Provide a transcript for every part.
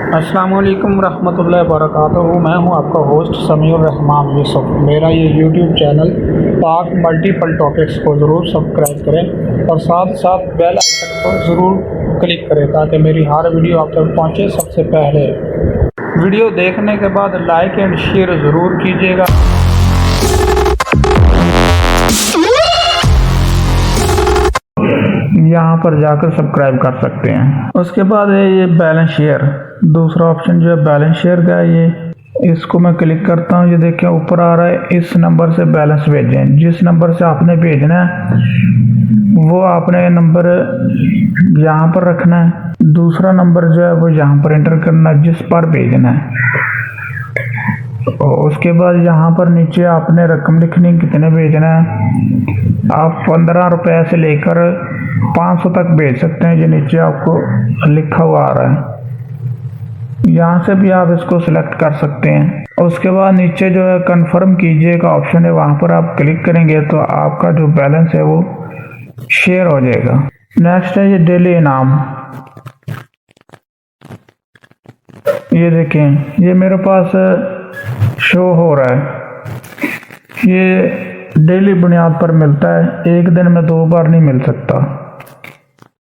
अस्सलाम वालेकुम रहमतुल्लाहि व बरकातुहू। मैं हूं आपका होस्ट समीउर रहमान यूसुफ। मेरा ये यूट्यूब चैनल पाक मल्टीपल टॉपिक्स को ज़रूर सब्सक्राइब करें और साथ साथ बेल आइकन को ज़रूर क्लिक करें ताकि मेरी हर वीडियो आप तक पहुंचे सबसे पहले। वीडियो देखने के बाद लाइक एंड शेयर ज़रूर कीजिएगा। यहाँ पर जाकर सब्सक्राइब कर सकते हैं। उसके बाद है ये बैलेंस शेयर, दूसरा ऑप्शन जो है बैलेंस शेयर का है। ये इसको मैं क्लिक करता हूँ। ये देखिए ऊपर आ रहा है, इस नंबर से बैलेंस भेजें। जिस नंबर से आपने भेजना है वो आपने नंबर यहाँ पर रखना है, दूसरा नंबर जो है वो यहाँ पर एंटर करना है जिस पर भेजना है। और उसके बाद यहाँ पर नीचे आपने रकम लिखनी, कितने भेजना है। आप 15 रुपये से लेकर 500 तक भेज सकते हैं। ये नीचे आपको लिखा हुआ आ रहा है, यहाँ से भी आप इसको सिलेक्ट कर सकते हैं। उसके बाद नीचे जो है कंफर्म कीजिए का ऑप्शन है, वहाँ पर आप क्लिक करेंगे तो आपका जो बैलेंस है वो शेयर हो जाएगा। नेक्स्ट है ये डेली इनाम। ये देखें, ये मेरे पास शो हो रहा है। ये डेली बुनियाद पर मिलता है, एक दिन में 2 बार नहीं मिल सकता।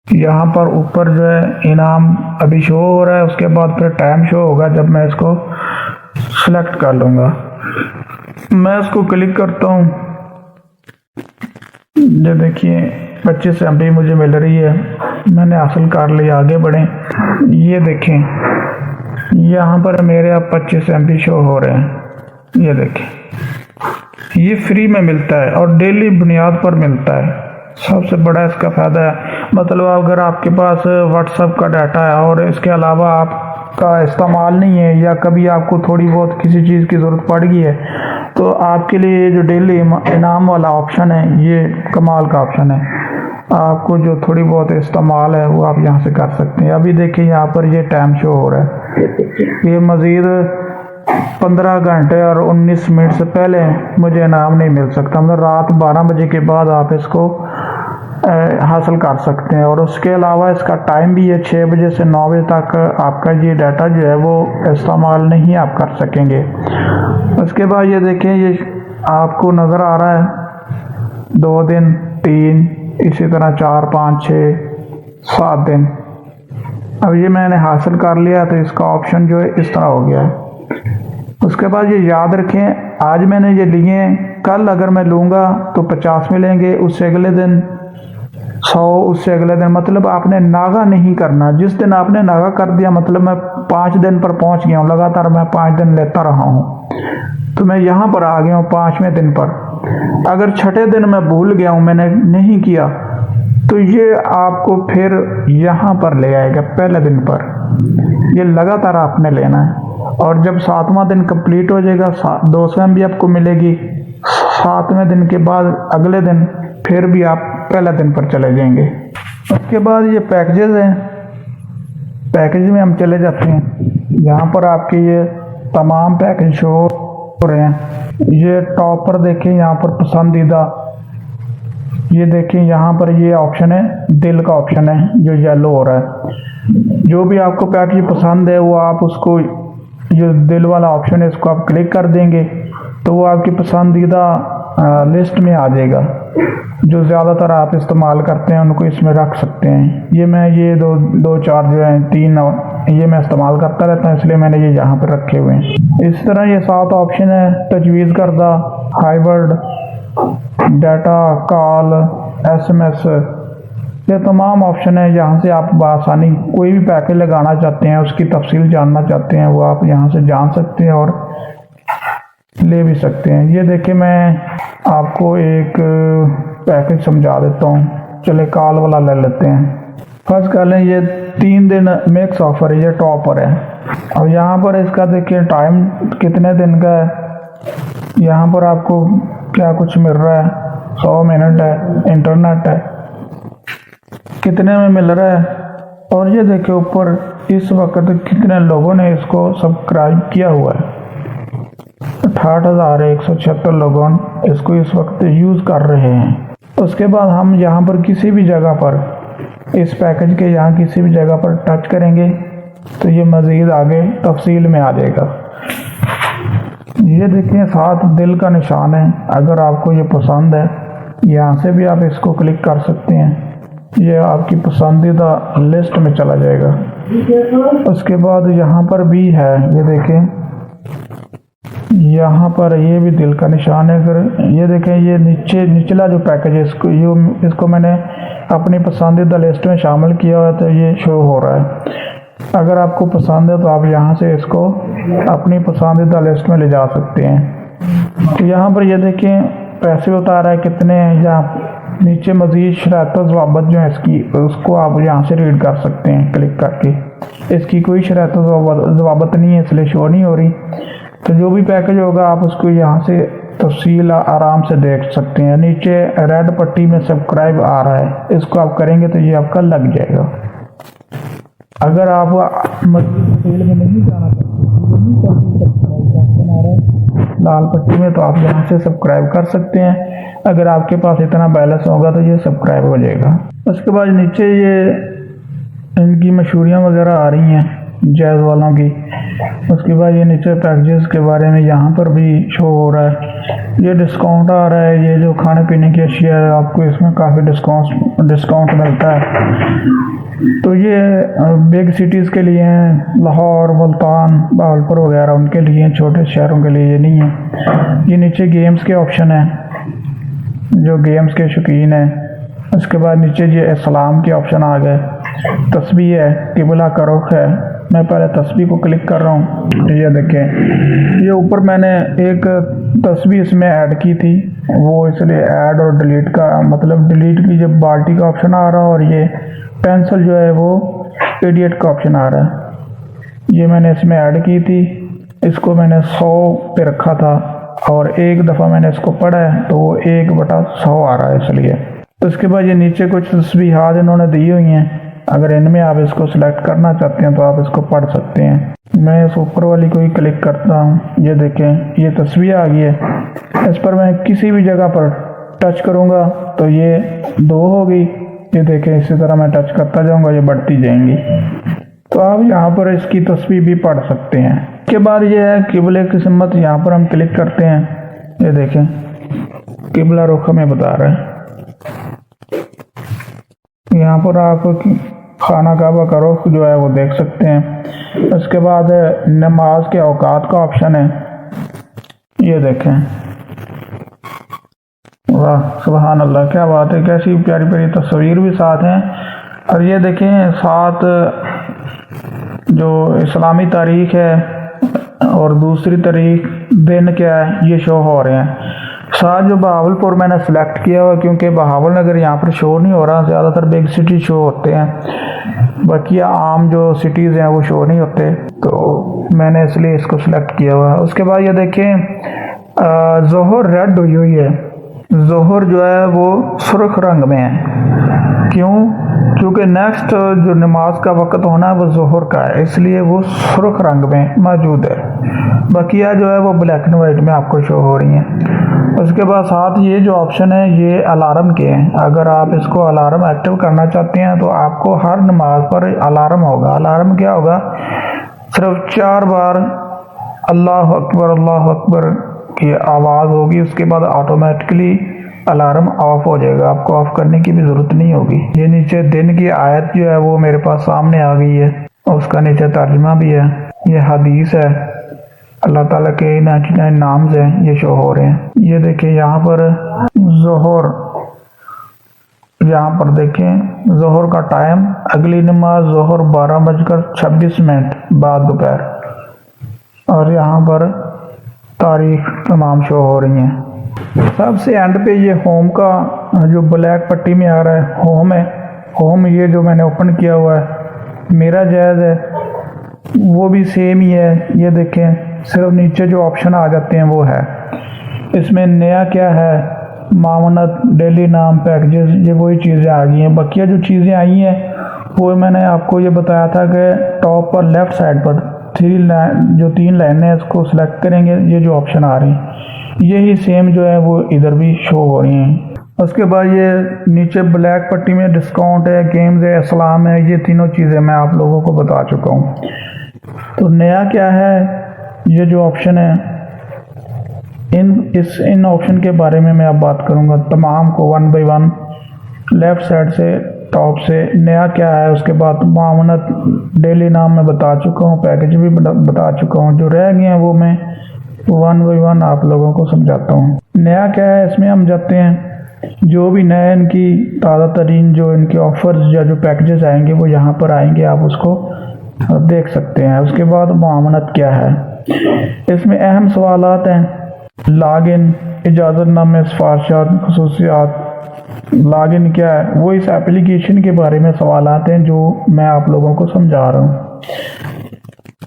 यहाँ पर ऊपर जो है इनाम अभी शो हो रहा है, उसके बाद फिर टाइम शो होगा जब मैं इसको सिलेक्ट कर लूँगा। मैं इसको क्लिक करता हूँ। ये देखिए 25 MB मुझे मिल रही है, मैंने हासिल कर लिया। आगे बढ़ें। ये देखें यहाँ पर मेरे अब 25 MB शो हो रहे हैं। ये देखें, ये फ्री में मिलता है और डेली बुनियाद पर मिलता है। सबसे बड़ा इसका फ़ायदा है, मतलब अगर आपके पास व्हाट्सएप का डाटा है और इसके अलावा आपका इस्तेमाल नहीं है या कभी आपको थोड़ी बहुत किसी चीज़ की ज़रूरत पड़ गई है तो आपके लिए ये जो डेली इनाम वाला ऑप्शन है ये कमाल का ऑप्शन है। आपको जो थोड़ी बहुत इस्तेमाल है वो आप यहाँ से कर सकते हैं। अभी देखिए यहाँ पर ये टाइम शो हो रहा है, ये मज़ीद 15 घंटे और 19 मिनट से पहले मुझे इनाम नहीं मिल सकता। मतलब रात 12 बजे के बाद आप इसको हासिल कर सकते हैं। और उसके अलावा इसका टाइम भी है, 6 बजे से 9 बजे तक आपका ये डाटा जो है वो इस्तेमाल नहीं आप कर सकेंगे। उसके बाद ये देखें, ये आपको नज़र आ रहा है 2 दिन, 3, इसी तरह 4, 5, 6, 7 दिन। अब ये मैंने हासिल कर लिया तो इसका ऑप्शन जो है इस तरह हो गया है। उसके बाद ये याद रखें, आज मैंने ये लिए, कल अगर मैं लूँगा तो 50 मिलेंगे, उससे अगले दिन 100, उससे अगले दिन। मतलब आपने नागा नहीं करना। जिस दिन आपने नागा कर दिया, मतलब मैं 5 दिन पर पहुंच गया हूँ, लगातार मैं 5 दिन लेता रहा हूँ तो मैं यहाँ पर आ गया हूँ 5वें दिन पर। अगर 6ठे दिन मैं भूल गया हूँ, मैंने नहीं किया, तो ये आपको फिर यहाँ पर ले आएगा पहले दिन पर। ये लगातार आपने लेना है और जब 7वां दिन कंप्लीट हो जाएगा 200 MB आपको मिलेगी। 7वें दिन के बाद अगले दिन फिर भी आप पहले दिन पर चले जाएंगे। उसके बाद ये पैकेजेस हैं, पैकेज में हम चले जाते हैं। यहाँ पर आपके ये तमाम पैकेज शो हो रहे हैं। ये टॉप पर देखें, यहाँ पर पसंदीदा, ये देखें यहाँ पर ये ऑप्शन है, दिल का ऑप्शन है जो येलो हो रहा है। जो भी आपको पैकेज पसंद है वो आप उसको, जो दिल वाला ऑप्शन है इसको आप क्लिक कर देंगे तो वो आपकी पसंदीदा लिस्ट में आ जाएगा। जो ज़्यादातर आप इस्तेमाल करते हैं उनको इसमें रख सकते हैं। ये मैं ये दो 4 जो हैं 3 ये मैं इस्तेमाल करता रहता हूँ, इसलिए मैंने ये यहाँ पर रखे हुए हैं। इस तरह ये 7 ऑप्शन है, तजवीज़ करदा, हाइब्रिड, डाटा, कॉल, SMS, ये तमाम ऑप्शन है। यहाँ से आप बआसानी कोई भी पैकेज लगाना चाहते हैं, उसकी तफसील जानना चाहते हैं, वो आप यहाँ से जान सकते हैं और ले भी सकते हैं। ये देखिए मैं आपको एक पैकेज समझा देता हूँ। चले कॉल वाला ले लेते हैं। फर्स्ट कर लें, ये 3 दिन मैक्स ऑफर है, ये टॉपर है। अब यहाँ पर इसका देखिए टाइम कितने दिन का है। यहाँ पर आपको क्या कुछ मिल रहा है, 100 मिनट है, इंटरनेट है, कितने में मिल रहा है। और ये देखिए ऊपर इस वक्त कितने लोगों ने इसको सब्सक्राइब किया हुआ है। 68,176 लोगों इसको इस वक्त यूज़ कर रहे हैं। उसके बाद हम यहाँ पर किसी भी जगह पर इस पैकेज के यहाँ किसी भी जगह पर टच करेंगे तो ये मज़ीद आगे तफसील में आ जाएगा। ये देखें साथ दिल का निशान है, अगर आपको ये पसंद है यहाँ से भी आप इसको क्लिक कर सकते हैं, ये आपकी पसंदीदा लिस्ट में चला जाएगा। उसके बाद यहाँ पर भी है, ये देखें यहाँ पर ये भी दिल का निशान है। अगर ये देखें ये निचला जो पैकेज है इसको मैंने अपनी पसंदीदा लिस्ट में शामिल किया हुआ है, तो ये शो हो रहा है। अगर आपको पसंद है तो आप यहाँ से इसको अपनी पसंदीदा लिस्ट में ले जा सकते हैं। तो यहाँ पर ये देखें पैसे बता रहा है कितने हैं, यहाँ नीचे मज़ीद शराइत ज़वाबत जो है इसकी, उसको आप यहाँ से रीड कर सकते हैं क्लिक करके। इसकी कोई शराइत ज़वाबत नहीं है इसलिए शो नहीं हो रही। तो जो भी पैकेज होगा आप उसको यहाँ से तफसील आराम से देख सकते हैं। नीचे रेड पट्टी में सब्सक्राइब आ रहा है, इसको आप करेंगे तो ये आपका लग जाएगा। अगर आप डिटेल में नहीं जाना चाहते लाल पट्टी में, तो आप यहाँ से सब्सक्राइब कर सकते हैं। अगर आपके पास इतना बैलेंस होगा तो ये सब्सक्राइब हो जाएगा। उसके बाद नीचे ये इनकी मशहूरियाँ वगैरह आ रही हैं जैज़ वालों की। उसके बाद ये नीचे पैकेजेस के बारे में यहाँ पर भी शो हो रहा है। ये डिस्काउंट आ रहा है, ये जो खाने पीने की अशिया है आपको इसमें काफ़ी डिस्काउंट मिलता है। तो ये बिग सिटीज़ के लिए हैं, लाहौर, मुल्तान, बहावलपुर वगैरह उनके लिए, छोटे शहरों के लिए ये नहीं है। ये नीचे गेम्स के ऑप्शन है, जो गेम्स के शौकीन है। उसके बाद नीचे ये इस्लाम के ऑप्शन आ गए, तस्बीह है, किबला का रुख है। मैं पहले तस्बीह को क्लिक कर रहा हूँ, ये देखें ये ऊपर मैंने एक तस्बीह इसमें ऐड की थी, वो इसलिए ऐड और डिलीट का मतलब डिलीट की जब बाल्टी का ऑप्शन आ रहा है, और ये पेंसिल जो है वो इडियट का ऑप्शन आ रहा है। ये मैंने इसमें ऐड की थी, इसको मैंने 100 पे रखा था और एक दफ़ा मैंने इसको पढ़ा है तो वो 1/100 आ रहा है इसलिए। उसके बाद ये नीचे कुछ तस्बीहात इन्होंने दी हुई हैं, अगर इनमें आप इसको सिलेक्ट करना चाहते हैं तो आप इसको पढ़ सकते हैं। मैं इस ऊपर वाली को ही क्लिक करता हूँ, ये देखें ये तस्वीर आ गई है। इस पर मैं किसी भी जगह पर टच करूँगा तो ये 2 हो गई, ये देखें इसी तरह मैं टच करता जाऊँगा ये बढ़ती जाएंगी। तो आप यहाँ पर इसकी तस्वीर भी पढ़ सकते हैं। इसके बाद ये है किबले की सिमत, यहाँ पर हम क्लिक करते हैं, ये देखें किबला रुख हमें बता रहा है। यहाँ पर आप खाना काबा का रुख जो है वो देख सकते हैं। उसके बाद नमाज के औकात का ऑप्शन है, ये देखें। वाह सुभान अल्लाह, क्या बात है, कैसी प्यारी प्यारी तस्वीर भी साथ हैं। और ये देखें साथ जो इस्लामी तारीख है और दूसरी तारीख दिन क्या है ये शो हो रहे हैं। साथ जो बहावलपुर मैंने सेलेक्ट किया हुआ क्योंकि बहावल नगर यहाँ पर शो नहीं हो रहा, ज़्यादातर बिग सिटी शो होते हैं, बाकी आम जो सिटीज़ हैं वो शो नहीं होते, तो मैंने इसलिए इसको सिलेक्ट किया हुआ है। उसके बाद ये देखें ज़ोहर रेड हुई हुई है, ज़ोहर जो है वो सुर्ख रंग में है। क्यों? क्योंकि नेक्स्ट जो नमाज का वक़्त होना है वो ज़ोहर का है, इसलिए वो सुर्ख रंग में मौजूद है। बकिया जो है वो ब्लैक एंड वाइट में आपको शो हो रही हैं। उसके बाद साथ ये जो ऑप्शन है ये अलार्म के हैं, अगर आप इसको अलार्म एक्टिव करना चाहते हैं तो आपको हर नमाज पर अलार्म होगा। अलार्म क्या होगा? सिर्फ 4 बार अल्लाह अकबर की आवाज़ होगी, उसके बाद ऑटोमेटिकली अलार्म ऑफ हो जाएगा, आपको ऑफ करने की भी ज़रूरत नहीं होगी। ये नीचे दिन की आयत जो है वो मेरे पास सामने आ गई है, उसका नीचे तर्जुमा भी है। ये हदीस है, अल्लाह ताला के 99 नाम से ये शो हो रहे हैं। ये देखिए यहाँ पर ज़ोहर, यहाँ पर देखें ज़ोहर का टाइम, अगली नमाज ज़ोहर 12:26 बाद दोपहर, और यहाँ पर तारीख तमाम शो हो रही हैं। सबसे एंड पे ये होम का जो ब्लैक पट्टी में आ रहा है होम है, होम ये जो मैंने ओपन किया हुआ है मेरा जायज़ है, वो भी सेम ही है। ये देखें सिर्फ नीचे जो ऑप्शन आ जाते हैं वो है। इसमें नया क्या है, मामनत, डेली नाम, पैकेजेस, ये वही चीज़ें आ गई हैं। बकिया जो चीज़ें आई हैं वो मैंने आपको ये बताया था कि टॉप पर लेफ़्ट साइड पर 3 लाइनें हैं, इसको सिलेक्ट करेंगे, ये जो ऑप्शन आ रही हैं यही सेम जो है वो इधर भी शो हो रही हैं। उसके बाद ये नीचे ब्लैक पट्टी में डिस्काउंट है, गेम्स है, इस्लाम है, ये तीनों चीज़ें मैं आप लोगों को बता चुका हूँ। तो नया क्या है, ये जो ऑप्शन है, इन ऑप्शन के बारे में मैं अब बात करूँगा तमाम को one by one, left side से टॉप से। नया क्या है, उसके बाद मामनत, डेली नाम मैं बता चुका हूँ, पैकेज भी बता चुका हूँ। जो रह गए हैं वो मैं वन बाय वन आप लोगों को समझाता हूँ। नया क्या है, इसमें हम जाते हैं, जो भी नए इनकी ताज़ा तरीन जो इनके ऑफर्स या जो पैकेजेस आएंगे वो यहाँ पर आएंगे, आप उसको देख सकते हैं। उसके बाद मामनत क्या है, इसमें अहम सवालात हैं, लॉगिन, इजाज़तनामे, सिफारिशात, खसूसियात। लॉगिन क्या है, वो इस एप्लीकेशन के बारे में सवालात हैं जो मैं आप लोगों को समझा रहा हूँ।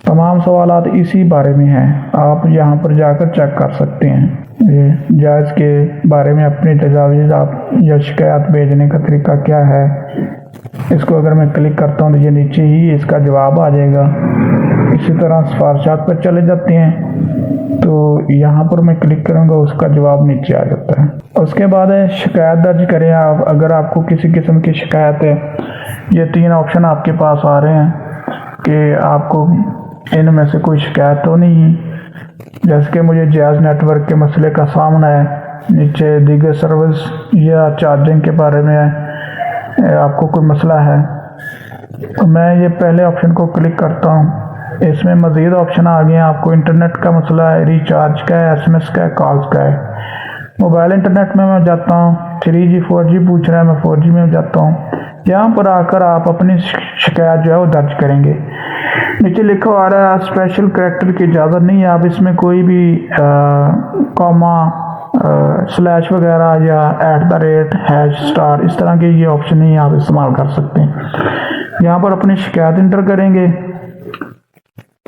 तमाम सवालात इसी बारे में हैं, आप यहाँ पर जाकर चेक कर सकते हैं। ये जायज़ के बारे में अपनी तजावीज़ आप या शिकायत भेजने का तरीका क्या है, इसको अगर मैं क्लिक करता हूँ तो ये नीचे ही इसका जवाब आ जाएगा। इसी तरह सिफारिशात पर चले जाते हैं तो यहाँ पर मैं क्लिक करूँगा, उसका जवाब नीचे आ जाता है। उसके बाद है शिकायत दर्ज करें आप, अगर आपको किसी किस्म की शिकायत है। ये तीन ऑप्शन आपके पास आ रहे हैं कि आपको इनमें से कोई शिकायत तो नहीं है। जैसे कि मुझे जायज़ नेटवर्क के मसले का सामना है, नीचे दीगर सर्विस या चार्जिंग के बारे में आपको कोई मसला है, तो मैं ये पहले ऑप्शन को क्लिक करता हूँ। इसमें मज़ीद ऑप्शन आ गए हैं, आपको इंटरनेट का मसला है, रिचार्ज का है, SMS का है, कॉल्स का है। मोबाइल इंटरनेट में मैं जाता हूँ, 3G 4G पूछ रहा है, मैं 4G में जाता हूँ। यहाँ पर आकर आप अपनी शिकायत जो है वो दर्ज करेंगे। नीचे लिखा आ रहा है स्पेशल कैरेक्टर की इजाज़त नहीं है, आप इसमें कोई भी कॉमा, स्लैश वगैरह या @ हैश स्टार इस तरह के ये ऑप्शन ही आप इस्तेमाल कर सकते हैं। यहाँ पर अपनी शिकायत इंटर करेंगे,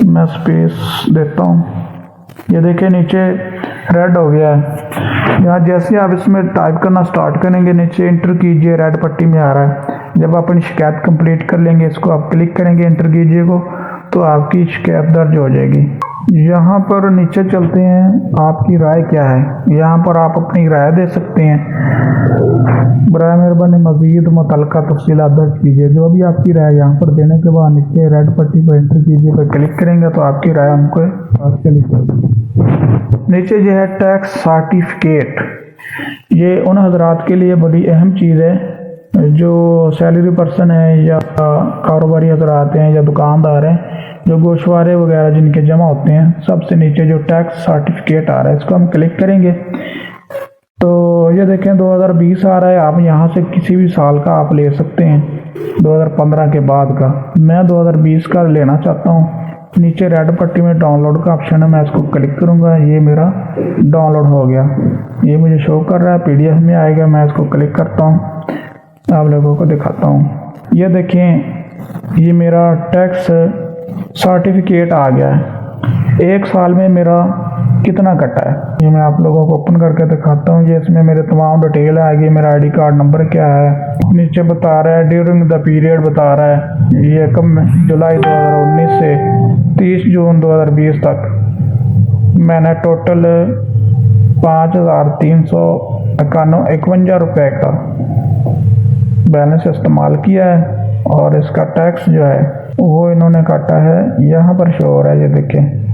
मैं स्पेस देता हूँ, ये देखिए नीचे रेड हो गया है। यहाँ जैसे आप इसमें टाइप करना स्टार्ट करेंगे, नीचे इंटर कीजिए, रेड पट्टी में आ रहा है। जब आप अपनी शिकायत कंप्लीट कर लेंगे, इसको आप क्लिक करेंगे, इंटर कीजिए को, तो आपकी शिकायत दर्ज हो जाएगी। यहाँ पर नीचे चलते हैं, आपकी राय क्या है, यहाँ पर आप अपनी राय दे सकते हैं। बराए मेहरबानी मज़ीद मुतल्लिका तफ़सीलात दर्ज कीजिए। जो भी आपकी राय यहाँ पर देने के बाद नीचे रेड पट्टी पर एंटर कीजिए पर क्लिक करेंगे तो आपकी राय हमको पास चली जाएगी। नीचे जो है टैक्स सर्टिफिकेट, ये उन हजरात के लिए बड़ी अहम चीज़ है जो सैलरी पर्सन है या कारोबारी हजरात हैं या दुकानदार हैं, जो गोशवारे वगैरह जिनके जमा होते हैं। सबसे नीचे जो टैक्स सर्टिफिकेट आ रहा है, इसको हम क्लिक करेंगे तो ये देखें 2020 आ रहा है। आप यहाँ से किसी भी साल का आप ले सकते हैं, 2015 के बाद का। मैं 2020 का लेना चाहता हूँ। नीचे रेड पट्टी में डाउनलोड का ऑप्शन है, मैं इसको क्लिक करूँगा, ये मेरा डाउनलोड हो गया। ये मुझे शो कर रहा है, PDF में आएगा। मैं इसको क्लिक करता हूँ, आप लोगों को दिखाता हूँ। ये देखें, ये मेरा टैक्स सर्टिफिकेट आ गया है। एक साल में मेरा कितना कटा है ये मैं आप लोगों को ओपन करके दिखाता हूँ। ये इसमें मेरे तमाम डिटेल आएगी, मेरा ID कार्ड नंबर क्या है, नीचे बता रहा है ड्यूरिंग द पीरियड बता रहा है, ये कब जुलाई 2019 से 30 जून 2020 तक मैंने टोटल 5,351 रुपये का बैलेंस इस्तेमाल किया है। और इसका टैक्स जो है वो इन्होंने काटा है, यहाँ पर शो हो रहा है, ये देखें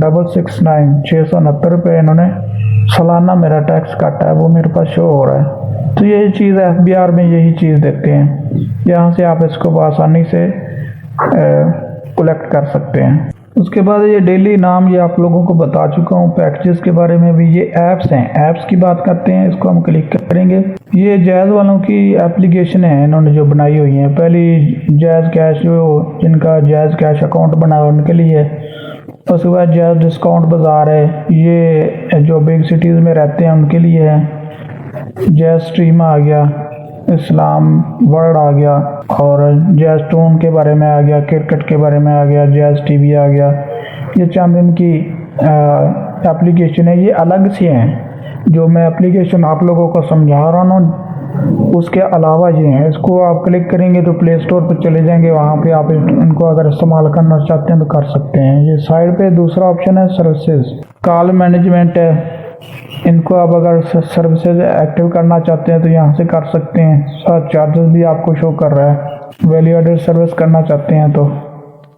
669 रुपये इन्होंने सालाना मेरा टैक्स काटा है, वो मेरे पास शो हो रहा है। तो यही चीज़ है, FBR में यही चीज़ देते हैं। यहाँ से आप इसको आसानी से कलेक्ट कर सकते हैं। उसके बाद ये डेली नाम ये आप लोगों को बता चुका हूँ। पैकेजेस के बारे में भी, ये ऐप्स हैं, ऐप्स की बात करते हैं। इसको हम क्लिक करेंगे। ये जायज़ वालों की एप्लीकेशन है, इन्होंने जो बनाई हुई हैं। पहली जायज़ कैश, जो जिनका जायज़ कैश अकाउंट बना है उनके लिए। उसके बाद जायज़ डिस्काउंट बाज़ार है, ये जो बिग सिटीज़ में रहते हैं उनके लिए है। जायज़ स्ट्रीम आ गया, इस्लाम वर्ल्ड आ गया, और जायज़ टून के बारे में आ गया, क्रिकेट के बारे में आ गया, जायज़ TV आ गया। ये चंद दिन की एप्लीकेशन है, ये अलग से हैं। जो मैं एप्लीकेशन आप लोगों को समझा रहा हूँ उसके अलावा ये हैं। इसको आप क्लिक करेंगे तो प्ले स्टोर पर चले जाएंगे, वहाँ पे आप इनको अगर इस्तेमाल करना चाहते हैं तो कर सकते हैं। ये साइड पे दूसरा ऑप्शन है सर्विसेज, कॉल मैनेजमेंट है, इनको आप अगर सर्विसेज एक्टिव करना चाहते हैं तो यहाँ से कर सकते हैं। साथ चार्जेस भी आपको शो कर रहा है। वैल्यू एडेड सर्विस करना चाहते हैं तो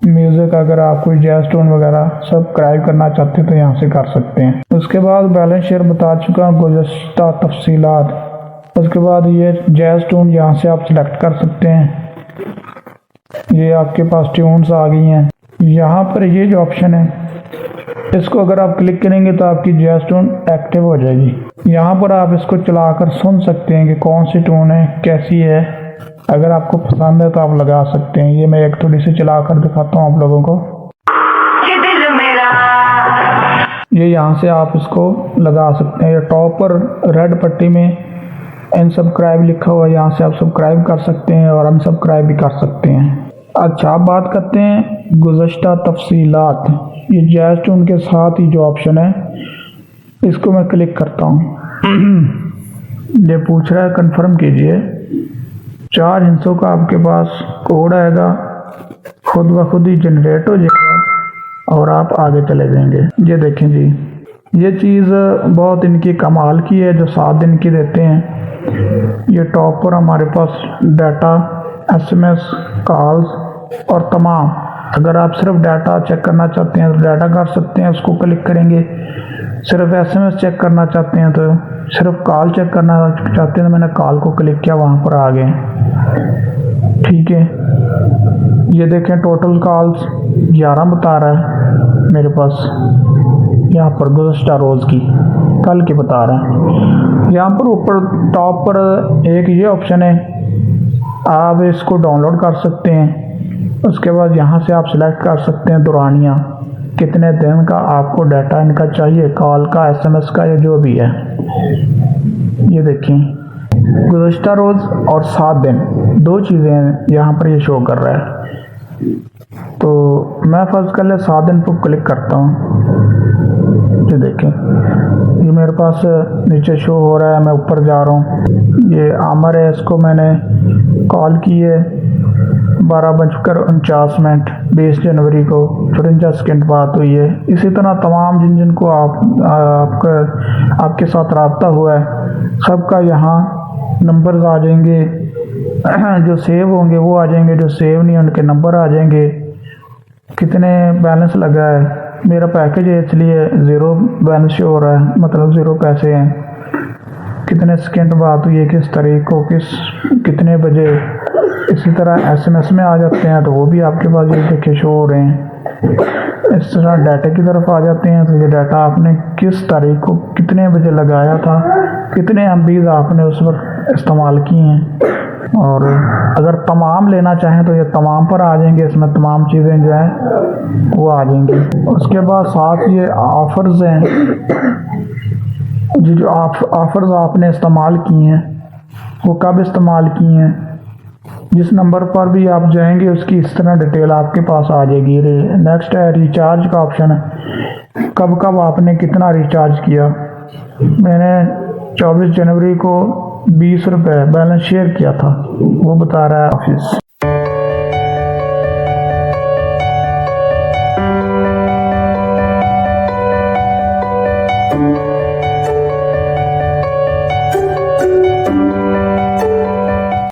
म्यूज़िक अगर आप कोई जैज़ टून वगैरह सब्सक्राइब करना चाहते हैं तो यहाँ से कर सकते हैं। उसके बाद बैलेंस शेयर बता चुका हूँ, गुज़श्ता तफसीलात। उसके बाद ये जैज़ टून यहाँ से आप सिलेक्ट कर सकते हैं। ये आपके पास ट्यून्स आ गई हैं। यहाँ पर ये जो ऑप्शन है इसको अगर आप क्लिक करेंगे तो आपकी जैज़ टून एक्टिव हो जाएगी। यहाँ पर आप इसको चलाकर सुन सकते हैं कि कौन सी टून है, कैसी है। अगर आपको पसंद है तो आप लगा सकते हैं। ये मैं एक थोड़ी सी चला कर दिखाता हूँ आप लोगों को। ये यहाँ से आप इसको लगा सकते हैं। ये टॉप पर रेड पट्टी में अनसब्सक्राइब लिखा हुआ है, यहाँ से आप सब्सक्राइब कर सकते हैं और अनसब्सक्राइब भी कर सकते हैं। अच्छा, आप बात करते हैं गुज़श्ता तफसीलात। ये जैज़ टून के साथ ही जो ऑप्शन है इसको मैं क्लिक करता हूँ। ये पूछ रहा है कंफर्म कीजिए। 4 हिस्सों का आपके पास कोड आएगा, खुद ब खुद ही जनरेट हो जाएगा और आप आगे चले जाएंगे। ये देखें जी, ये चीज़ बहुत इनकी कमाल की है जो 7 दिन की देते हैं। ये टॉप पर हमारे पास डाटा, SMS, कॉल्स और तमाम। अगर आप सिर्फ डाटा चेक करना चाहते हैं तो डाटा कर सकते हैं, उसको क्लिक करेंगे। सिर्फ SMS चेक करना चाहते हैं तो सिर्फ कॉल चेक करना चाहते हैं तो मैंने कॉल को क्लिक किया, वहाँ पर आ गए। ठीक है, ये देखें टोटल कॉल्स 11 बता रहा है मेरे पास। यहाँ पर गुज़श्ता रोज़ की, कल की बता रहा है। यहाँ पर ऊपर टॉप पर एक ये ऑप्शन है, आप इसको डाउनलोड कर सकते हैं। उसके बाद यहाँ से आप सिलेक्ट कर सकते हैं दुरानिया, कितने दिन का आपको डाटा इनका चाहिए, कॉल का, SMS का, या जो भी है। ये देखें गुज़श्ता रोज़ और 7 दिन, 2 चीज़ें यहाँ पर ये शो कर रहा है। तो मैं फर्ज कर ले 7 दिन पर क्लिक करता हूँ। ये देखें, ये मेरे पास नीचे शो हो रहा है, मैं ऊपर जा रहा हूँ। ये आमर है, इसको मैंने कॉल की है 12:49 20 जनवरी को, 54 सेकंड बात हुई है। इसी तरह तमाम जिनको आपके साथ रब्ता हुआ है सबका यहाँ नंबर्स आ जाएंगे। जो सेव होंगे वो आ जाएंगे, जो सेव नहीं उनके नंबर आ जाएंगे। कितने बैलेंस लगा है, मेरा पैकेज है इसलिए 0 बैलेंस शो हो रहा है, मतलब 0 पैसे हैं। कितने सेकंड बात हुई है, किस तारीख को, कितने बजे। इसी तरह SMS में आ जाते हैं तो वो भी आपके पास ये देखे शो हो रहे हैं। इस तरह डाटा की तरफ आ जाते हैं तो ये डाटा आपने किस तारीख को कितने बजे लगाया था, कितने MBs आपने उस वक्त इस्तेमाल किए हैं। और अगर तमाम लेना चाहें तो ये तमाम पर आ जाएंगे, इसमें तमाम चीज़ें जो हैं वो आ जाएंगी। उसके बाद साथ ये ऑफ़र्स हैं, जो ऑफ़र्स आपने इस्तेमाल किए हैं वो कब इस्तेमाल किए हैं। जिस नंबर पर भी आप जाएंगे उसकी इस तरह डिटेल आपके पास आ जाएगी। नेक्स्ट है रिचार्ज का ऑप्शन, कब कब आपने कितना रिचार्ज किया। मैंने 24 जनवरी को 20 रुपये बैलेंस शेयर किया था, वो बता रहा है ऑफिस।